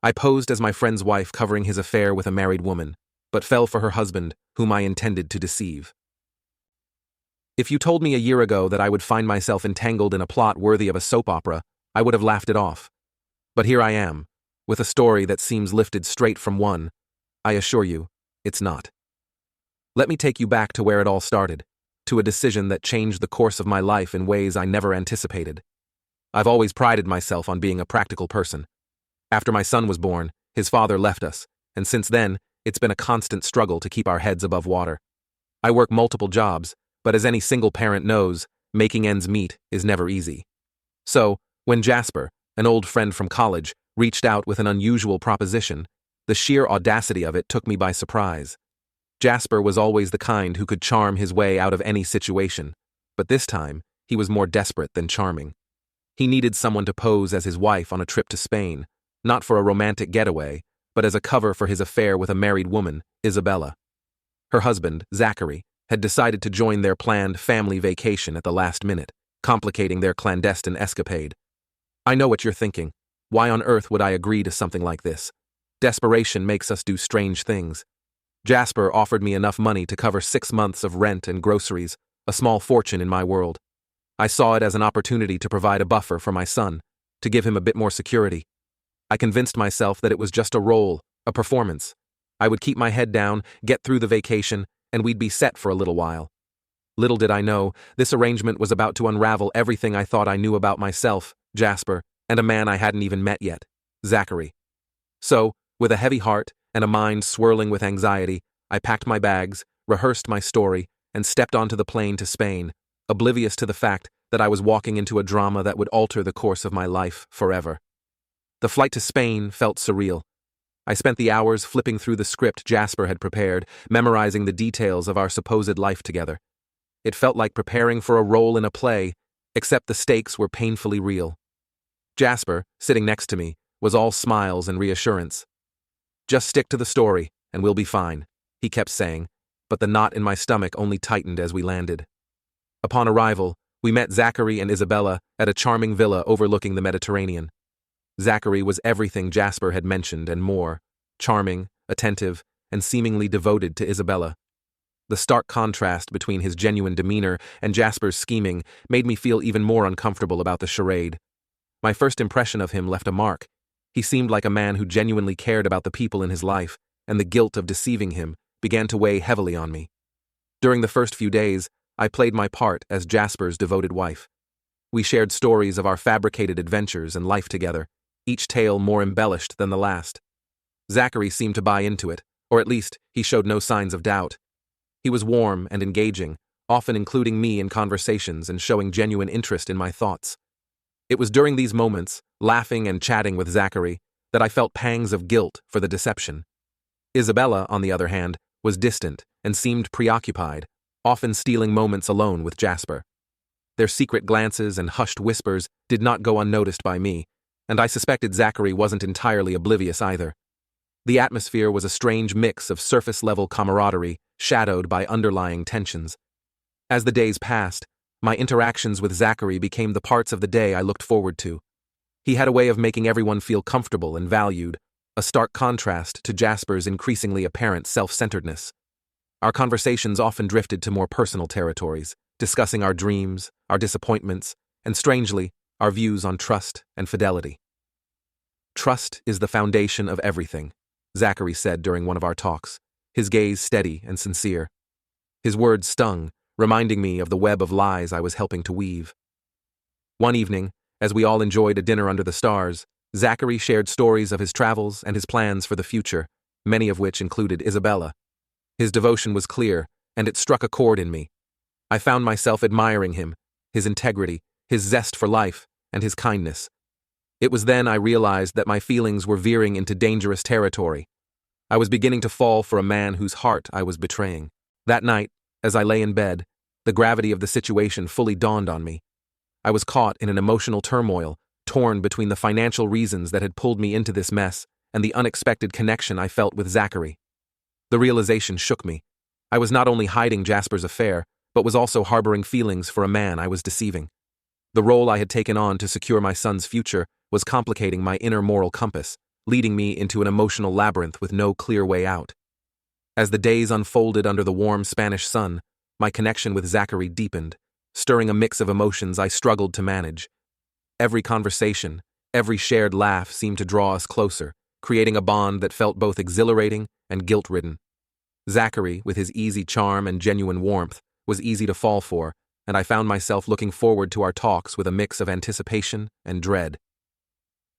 I posed as my friend's wife covering his affair with a married woman, but fell for her husband, whom I intended to deceive. If you told me a year ago that I would find myself entangled in a plot worthy of a soap opera, I would have laughed it off. But here I am, with a story that seems lifted straight from one. I assure you, it's not. Let me take you back to where it all started, to a decision that changed the course of my life in ways I never anticipated. I've always prided myself on being a practical person. After my son was born, his father left us, and since then, it's been a constant struggle to keep our heads above water. I work multiple jobs, but as any single parent knows, making ends meet is never easy. So, when Jasper, an old friend from college, reached out with an unusual proposition, the sheer audacity of it took me by surprise. Jasper was always the kind who could charm his way out of any situation, but this time, he was more desperate than charming. He needed someone to pose as his wife on a trip to Spain, not for a romantic getaway, but as a cover for his affair with a married woman, Isabella. Her husband, Zachary, had decided to join their planned family vacation at the last minute, complicating their clandestine escapade. I know what you're thinking. Why on earth would I agree to something like this? Desperation makes us do strange things. Jasper offered me enough money to cover 6 months of rent and groceries, a small fortune in my world. I saw it as an opportunity to provide a buffer for my son, to give him a bit more security. I convinced myself that it was just a role, a performance. I would keep my head down, get through the vacation, and we'd be set for a little while. Little did I know, this arrangement was about to unravel everything I thought I knew about myself, Jasper, and a man I hadn't even met yet, Zachary. So, with a heavy heart and a mind swirling with anxiety, I packed my bags, rehearsed my story, and stepped onto the plane to Spain, oblivious to the fact that I was walking into a drama that would alter the course of my life forever. The flight to Spain felt surreal. I spent the hours flipping through the script Jasper had prepared, memorizing the details of our supposed life together. It felt like preparing for a role in a play, except the stakes were painfully real. Jasper, sitting next to me, was all smiles and reassurance. "Just stick to the story, and we'll be fine," he kept saying, but the knot in my stomach only tightened as we landed. Upon arrival, we met Zachary and Isabella at a charming villa overlooking the Mediterranean. Zachary was everything Jasper had mentioned and more, charming, attentive, and seemingly devoted to Isabella. The stark contrast between his genuine demeanor and Jasper's scheming made me feel even more uncomfortable about the charade. My first impression of him left a mark. He seemed like a man who genuinely cared about the people in his life, and the guilt of deceiving him began to weigh heavily on me. During the first few days, I played my part as Jasper's devoted wife. We shared stories of our fabricated adventures and life together, each tale more embellished than the last. Zachary seemed to buy into it, or at least he showed no signs of doubt. He was warm and engaging, often including me in conversations and showing genuine interest in my thoughts. It was during these moments, laughing and chatting with Zachary, that I felt pangs of guilt for the deception. Isabella, on the other hand, was distant and seemed preoccupied, often stealing moments alone with Jasper. Their secret glances and hushed whispers did not go unnoticed by me, and I suspected Zachary wasn't entirely oblivious either. The atmosphere was a strange mix of surface-level camaraderie, shadowed by underlying tensions. As the days passed, my interactions with Zachary became the parts of the day I looked forward to. He had a way of making everyone feel comfortable and valued, a stark contrast to Jasper's increasingly apparent self-centeredness. Our conversations often drifted to more personal territories, discussing our dreams, our disappointments, and strangely, our views on trust and fidelity. "Trust is the foundation of everything," Zachary said during one of our talks, his gaze steady and sincere. His words stung, reminding me of the web of lies I was helping to weave. One evening, as we all enjoyed a dinner under the stars, Zachary shared stories of his travels and his plans for the future, many of which included Isabella. His devotion was clear, and it struck a chord in me. I found myself admiring him, his integrity, his zest for life, and his kindness. It was then I realized that my feelings were veering into dangerous territory. I was beginning to fall for a man whose heart I was betraying. That night, as I lay in bed, the gravity of the situation fully dawned on me. I was caught in an emotional turmoil, torn between the financial reasons that had pulled me into this mess and the unexpected connection I felt with Zachary. The realization shook me. I was not only hiding Jasper's affair, but was also harboring feelings for a man I was deceiving. The role I had taken on to secure my son's future was complicating my inner moral compass, leading me into an emotional labyrinth with no clear way out. As the days unfolded under the warm Spanish sun, my connection with Zachary deepened, stirring a mix of emotions I struggled to manage. Every conversation, every shared laugh seemed to draw us closer, creating a bond that felt both exhilarating and guilt-ridden. Zachary, with his easy charm and genuine warmth, was easy to fall for, and I found myself looking forward to our talks with a mix of anticipation and dread.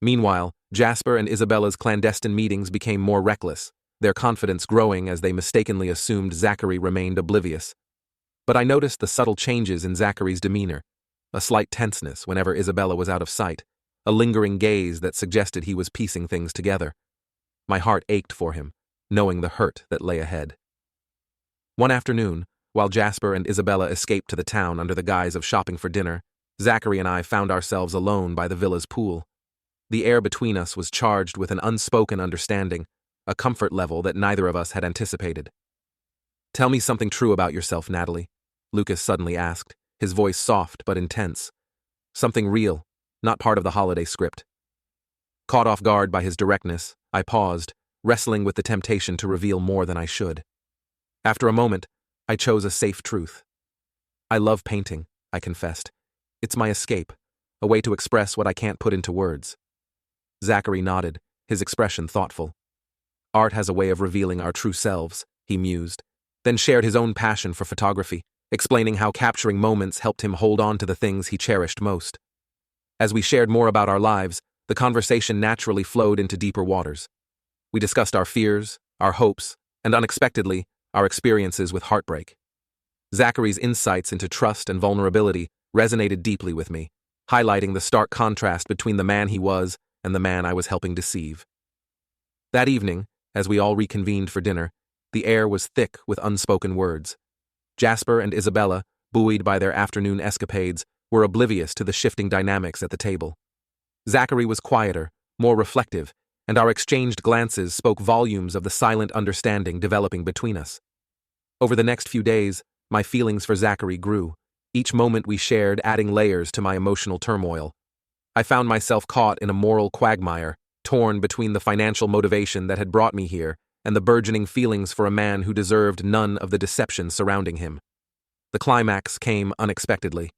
Meanwhile, Jasper and Isabella's clandestine meetings became more reckless, their confidence growing as they mistakenly assumed Zachary remained oblivious. But I noticed the subtle changes in Zachary's demeanor, a slight tenseness whenever Isabella was out of sight, a lingering gaze that suggested he was piecing things together. My heart ached for him, knowing the hurt that lay ahead. One afternoon, while Jasper and Isabella escaped to the town under the guise of shopping for dinner, Zachary and I found ourselves alone by the villa's pool. The air between us was charged with an unspoken understanding, a comfort level that neither of us had anticipated. "Tell me something true about yourself, Natalie," Lucas suddenly asked, his voice soft but intense. Something real, not part of the holiday script. Caught off guard by his directness, I paused, wrestling with the temptation to reveal more than I should. After a moment, I chose a safe truth. "I love painting," I confessed. "It's my escape, a way to express what I can't put into words." Zachary nodded, his expression thoughtful. "Art has a way of revealing our true selves," he mused, then shared his own passion for photography, explaining how capturing moments helped him hold on to the things he cherished most. As we shared more about our lives, the conversation naturally flowed into deeper waters. We discussed our fears, our hopes, and unexpectedly, our experiences with heartbreak. Zachary's insights into trust and vulnerability resonated deeply with me, highlighting the stark contrast between the man he was and the man I was helping deceive. That evening, as we all reconvened for dinner, the air was thick with unspoken words. Jasper and Isabella, buoyed by their afternoon escapades, were oblivious to the shifting dynamics at the table. Zachary was quieter, more reflective, and our exchanged glances spoke volumes of the silent understanding developing between us. Over the next few days, my feelings for Zachary grew, each moment we shared adding layers to my emotional turmoil. I found myself caught in a moral quagmire, torn between the financial motivation that had brought me here and the burgeoning feelings for a man who deserved none of the deception surrounding him. The climax came unexpectedly.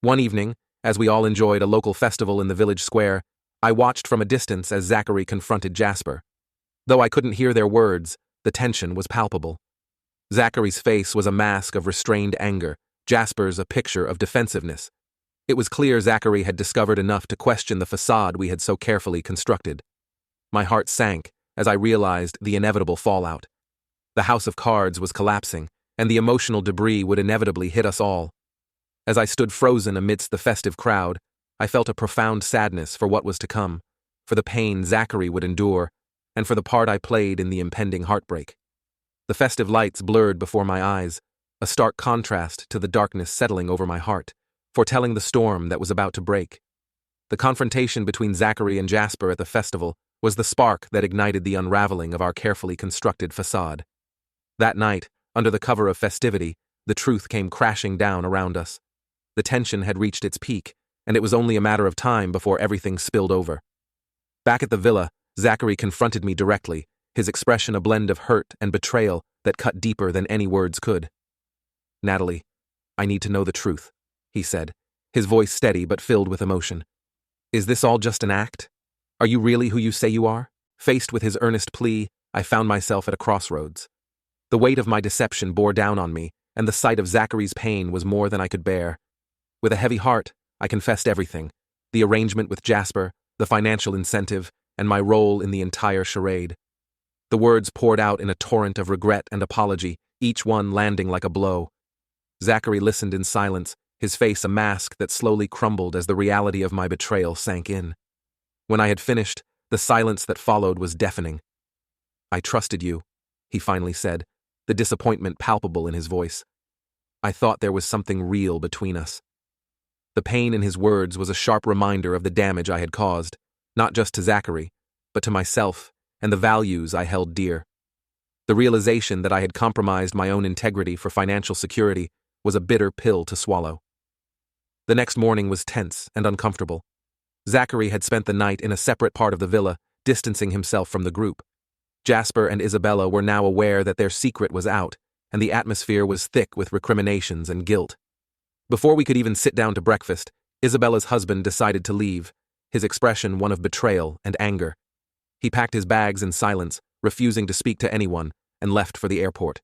One evening, as we all enjoyed a local festival in the village square, I watched from a distance as Zachary confronted Jasper. Though I couldn't hear their words, the tension was palpable. Zachary's face was a mask of restrained anger, Jasper's a picture of defensiveness. It was clear Zachary had discovered enough to question the facade we had so carefully constructed. My heart sank as I realized the inevitable fallout. The house of cards was collapsing, and the emotional debris would inevitably hit us all. As I stood frozen amidst the festive crowd, I felt a profound sadness for what was to come, for the pain Zachary would endure, and for the part I played in the impending heartbreak. The festive lights blurred before my eyes, a stark contrast to the darkness settling over my heart, foretelling the storm that was about to break. The confrontation between Zachary and Jasper at the festival was the spark that ignited the unraveling of our carefully constructed facade. That night, under the cover of festivity, the truth came crashing down around us. The tension had reached its peak, and it was only a matter of time before everything spilled over. Back at the villa, Zachary confronted me directly, his expression a blend of hurt and betrayal that cut deeper than any words could. "Natalie, I need to know the truth," he said, his voice steady but filled with emotion. "Is this all just an act? Are you really who you say you are?" Faced with his earnest plea, I found myself at a crossroads. The weight of my deception bore down on me, and the sight of Zachary's pain was more than I could bear. With a heavy heart, I confessed everything, the arrangement with Jasper, the financial incentive, and my role in the entire charade. The words poured out in a torrent of regret and apology, each one landing like a blow. Zachary listened in silence, his face a mask that slowly crumbled as the reality of my betrayal sank in. When I had finished, the silence that followed was deafening. "I trusted you," he finally said, the disappointment palpable in his voice. "I thought there was something real between us." The pain in his words was a sharp reminder of the damage I had caused, not just to Zachary, but to myself and the values I held dear. The realization that I had compromised my own integrity for financial security was a bitter pill to swallow. The next morning was tense and uncomfortable. Zachary had spent the night in a separate part of the villa, distancing himself from the group. Jasper and Isabella were now aware that their secret was out, and the atmosphere was thick with recriminations and guilt. Before we could even sit down to breakfast, Isabella's husband decided to leave, his expression one of betrayal and anger. He packed his bags in silence, refusing to speak to anyone, and left for the airport.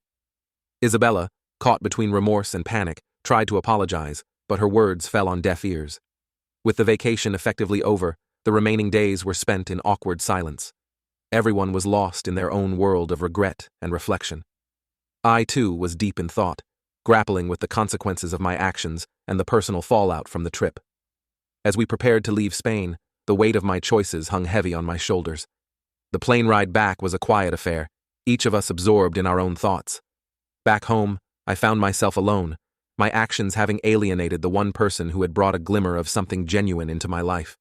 Isabella, caught between remorse and panic, tried to apologize, but her words fell on deaf ears. With the vacation effectively over, the remaining days were spent in awkward silence. Everyone was lost in their own world of regret and reflection. I, too, was deep in thought, grappling with the consequences of my actions and the personal fallout from the trip. As we prepared to leave Spain, the weight of my choices hung heavy on my shoulders. The plane ride back was a quiet affair, each of us absorbed in our own thoughts. Back home, I found myself alone, my actions having alienated the one person who had brought a glimmer of something genuine into my life.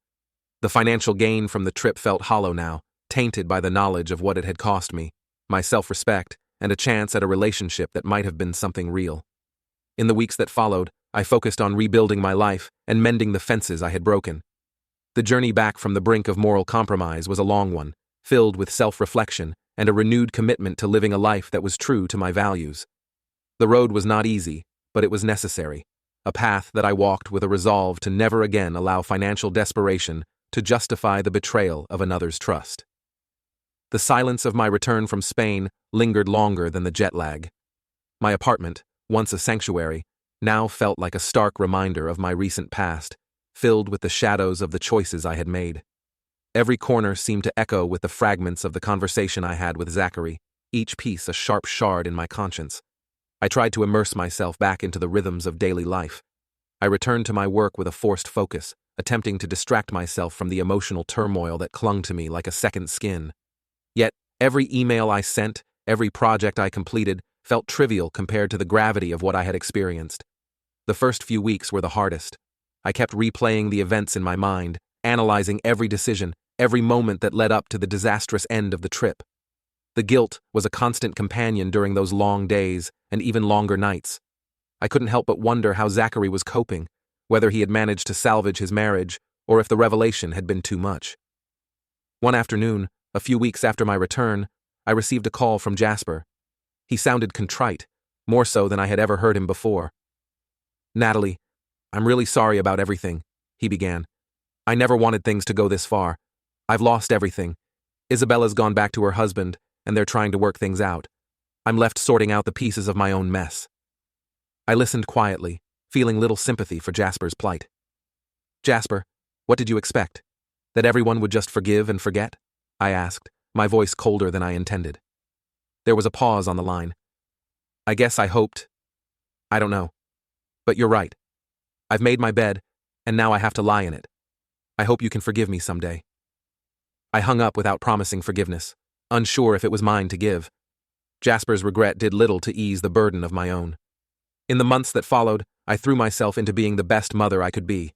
The financial gain from the trip felt hollow now, tainted by the knowledge of what it had cost me, my self-respect, and a chance at a relationship that might have been something real. In the weeks that followed, I focused on rebuilding my life and mending the fences I had broken. The journey back from the brink of moral compromise was a long one, filled with self-reflection and a renewed commitment to living a life that was true to my values. The road was not easy, but it was necessary, a path that I walked with a resolve to never again allow financial desperation to justify the betrayal of another's trust. The silence of my return from Spain lingered longer than the jet lag. My apartment, once a sanctuary, now felt like a stark reminder of my recent past, filled with the shadows of the choices I had made. Every corner seemed to echo with the fragments of the conversation I had with Zachary, each piece a sharp shard in my conscience. I tried to immerse myself back into the rhythms of daily life. I returned to my work with a forced focus, attempting to distract myself from the emotional turmoil that clung to me like a second skin. Yet, every email I sent, every project I completed, felt trivial compared to the gravity of what I had experienced. The first few weeks were the hardest. I kept replaying the events in my mind, analyzing every decision, every moment that led up to the disastrous end of the trip. The guilt was a constant companion during those long days and even longer nights. I couldn't help but wonder how Zachary was coping, whether he had managed to salvage his marriage or if the revelation had been too much. One afternoon, a few weeks after my return, I received a call from Jasper. He sounded contrite, more so than I had ever heard him before. "Natalie, I'm really sorry about everything," he began. "I never wanted things to go this far. I've lost everything. Isabella's gone back to her husband, and they're trying to work things out. I'm left sorting out the pieces of my own mess." I listened quietly, feeling little sympathy for Jasper's plight. "Jasper, what did you expect? That everyone would just forgive and forget?" I asked, my voice colder than I intended. There was a pause on the line. "I guess I hoped. I don't know. But you're right. I've made my bed, and now I have to lie in it. I hope you can forgive me someday." I hung up without promising forgiveness, unsure if it was mine to give. Jasper's regret did little to ease the burden of my own. In the months that followed, I threw myself into being the best mother I could be.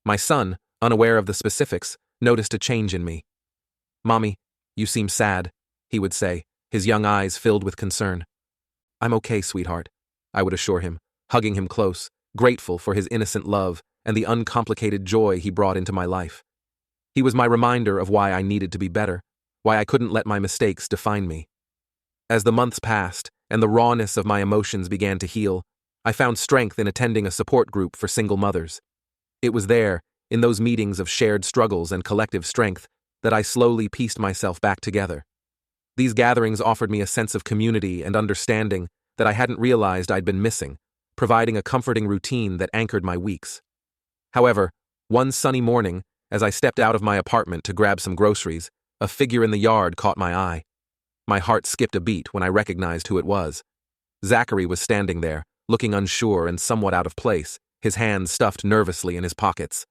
My son, unaware of the specifics, noticed a change in me. "Mommy, you seem sad," he would say, his young eyes filled with concern. "I'm okay, sweetheart," I would assure him, hugging him close, grateful for his innocent love and the uncomplicated joy he brought into my life. He was my reminder of why I needed to be better, why I couldn't let my mistakes define me. As the months passed and the rawness of my emotions began to heal, I found strength in attending a support group for single mothers. It was there, in those meetings of shared struggles and collective strength, that I slowly pieced myself back together. These gatherings offered me a sense of community and understanding that I hadn't realized I'd been missing, providing a comforting routine that anchored my weeks. However, one sunny morning, as I stepped out of my apartment to grab some groceries, a figure in the yard caught my eye. My heart skipped a beat when I recognized who it was. Zachary was standing there, looking unsure and somewhat out of place, his hands stuffed nervously in his pockets.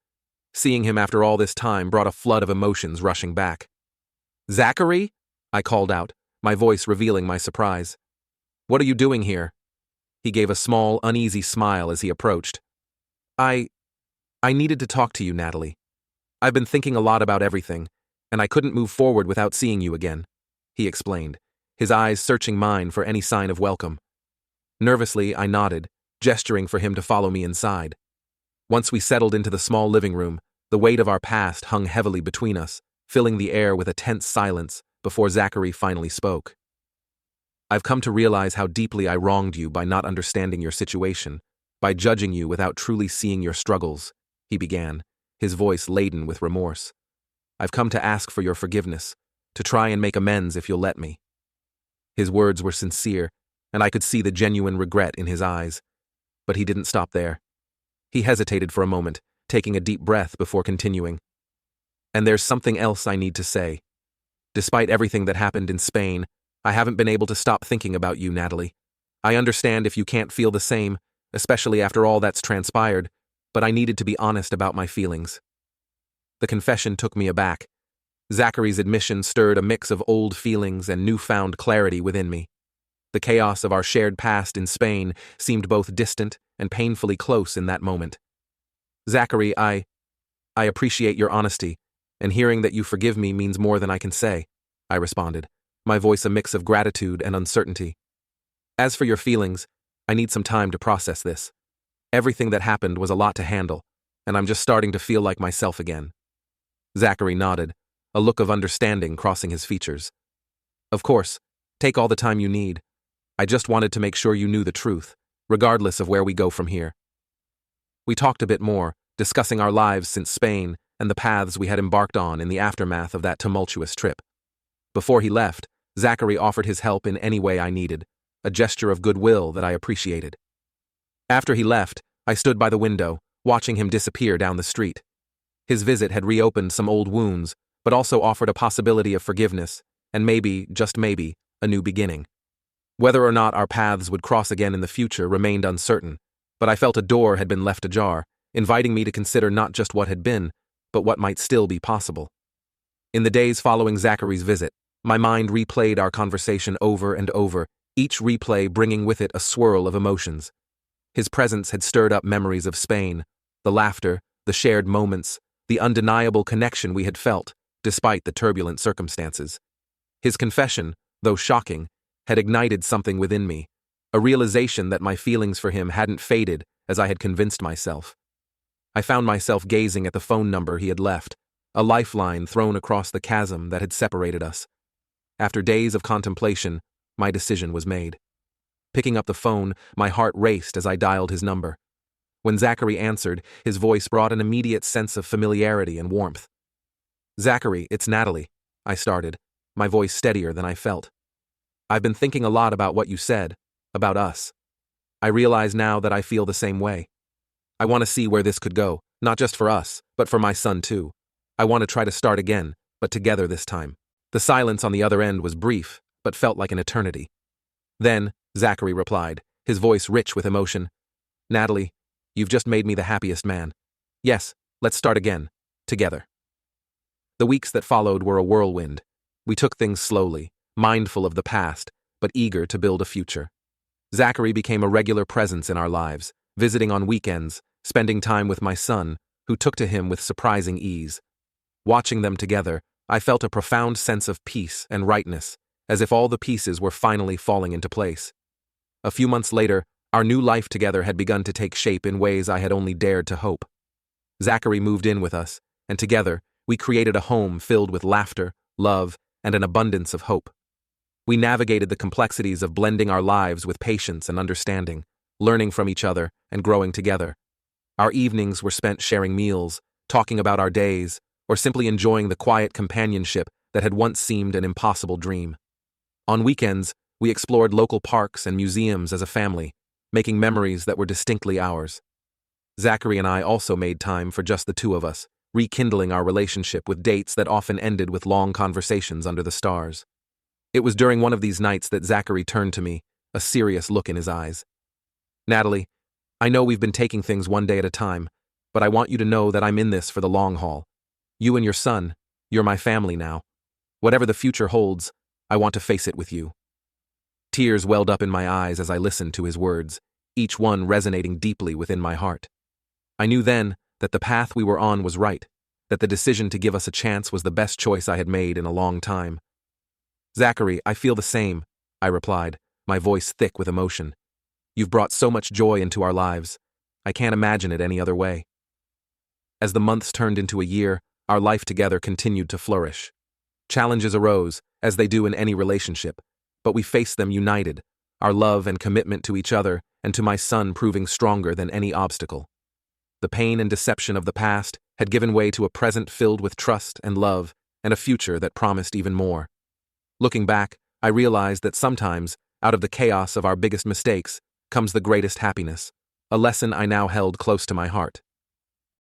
Seeing him after all this time brought a flood of emotions rushing back. "Zachary?" I called out, my voice revealing my surprise. "What are you doing here?" He gave a small, uneasy smile as he approached. I needed to talk to you, Natalie. I've been thinking a lot about everything, and I couldn't move forward without seeing you again," he explained, his eyes searching mine for any sign of welcome. Nervously, I nodded, gesturing for him to follow me inside. Once we settled into the small living room, the weight of our past hung heavily between us, filling the air with a tense silence before Zachary finally spoke. "I've come to realize how deeply I wronged you by not understanding your situation, by judging you without truly seeing your struggles," he began, his voice laden with remorse. "I've come to ask for your forgiveness, to try and make amends if you'll let me." His words were sincere, and I could see the genuine regret in his eyes. But he didn't stop there. He hesitated for a moment, taking a deep breath before continuing. "And there's something else I need to say. Despite everything that happened in Spain, I haven't been able to stop thinking about you, Natalie. I understand if you can't feel the same, especially after all that's transpired, but I needed to be honest about my feelings." The confession took me aback. Zachary's admission stirred a mix of old feelings and newfound clarity within me. The chaos of our shared past in Spain seemed both distant and painfully close in that moment. "Zachary, I appreciate your honesty, and hearing that you forgive me means more than I can say," I responded, my voice a mix of gratitude and uncertainty. "As for your feelings, I need some time to process this. Everything that happened was a lot to handle, and I'm just starting to feel like myself again." Zachary nodded, a look of understanding crossing his features. "Of course, take all the time you need. I just wanted to make sure you knew the truth, regardless of where we go from here." We talked a bit more, discussing our lives since Spain and the paths we had embarked on in the aftermath of that tumultuous trip. Before he left, Zachary offered his help in any way I needed, a gesture of goodwill that I appreciated. After he left, I stood by the window, watching him disappear down the street. His visit had reopened some old wounds, but also offered a possibility of forgiveness, and maybe, just maybe, a new beginning. Whether or not our paths would cross again in the future remained uncertain, but I felt a door had been left ajar, inviting me to consider not just what had been, but what might still be possible. In the days following Zachary's visit, my mind replayed our conversation over and over, each replay bringing with it a swirl of emotions. His presence had stirred up memories of Spain, the laughter, the shared moments, the undeniable connection we had felt, despite the turbulent circumstances. His confession, though shocking, had ignited something within me, a realization that my feelings for him hadn't faded as I had convinced myself. I found myself gazing at the phone number he had left, a lifeline thrown across the chasm that had separated us. After days of contemplation, my decision was made. Picking up the phone, my heart raced as I dialed his number. When Zachary answered, his voice brought an immediate sense of familiarity and warmth. "Zachary, it's Natalie," I started, my voice steadier than I felt. "I've been thinking a lot about what you said, about us. I realize now that I feel the same way. I want to see where this could go, not just for us, but for my son too. I want to try to start again, but together this time." The silence on the other end was brief, but felt like an eternity. Then, Zachary replied, his voice rich with emotion. "Natalie, you've just made me the happiest man. Yes, let's start again, together." The weeks that followed were a whirlwind. We took things slowly, mindful of the past, but eager to build a future. Zachary became a regular presence in our lives, visiting on weekends, spending time with my son, who took to him with surprising ease. Watching them together, I felt a profound sense of peace and rightness, as if all the pieces were finally falling into place. A few months later, our new life together had begun to take shape in ways I had only dared to hope. Zachary moved in with us, and together, we created a home filled with laughter, love, and an abundance of hope. We navigated the complexities of blending our lives with patience and understanding, learning from each other and growing together. Our evenings were spent sharing meals, talking about our days, or simply enjoying the quiet companionship that had once seemed an impossible dream. On weekends, we explored local parks and museums as a family, making memories that were distinctly ours. Zachary and I also made time for just the two of us, rekindling our relationship with dates that often ended with long conversations under the stars. It was during one of these nights that Zachary turned to me, a serious look in his eyes. "Natalie, I know we've been taking things one day at a time, but I want you to know that I'm in this for the long haul. You and your son, you're my family now. Whatever the future holds, I want to face it with you." Tears welled up in my eyes as I listened to his words, each one resonating deeply within my heart. I knew then that the path we were on was right, that the decision to give us a chance was the best choice I had made in a long time. "Zachary, I feel the same," I replied, my voice thick with emotion. "You've brought so much joy into our lives. I can't imagine it any other way." As the months turned into a year, our life together continued to flourish. Challenges arose, as they do in any relationship, but we faced them united, our love and commitment to each other and to my son proving stronger than any obstacle. The pain and deception of the past had given way to a present filled with trust and love and a future that promised even more. Looking back, I realized that sometimes, out of the chaos of our biggest mistakes, comes the greatest happiness, a lesson I now held close to my heart.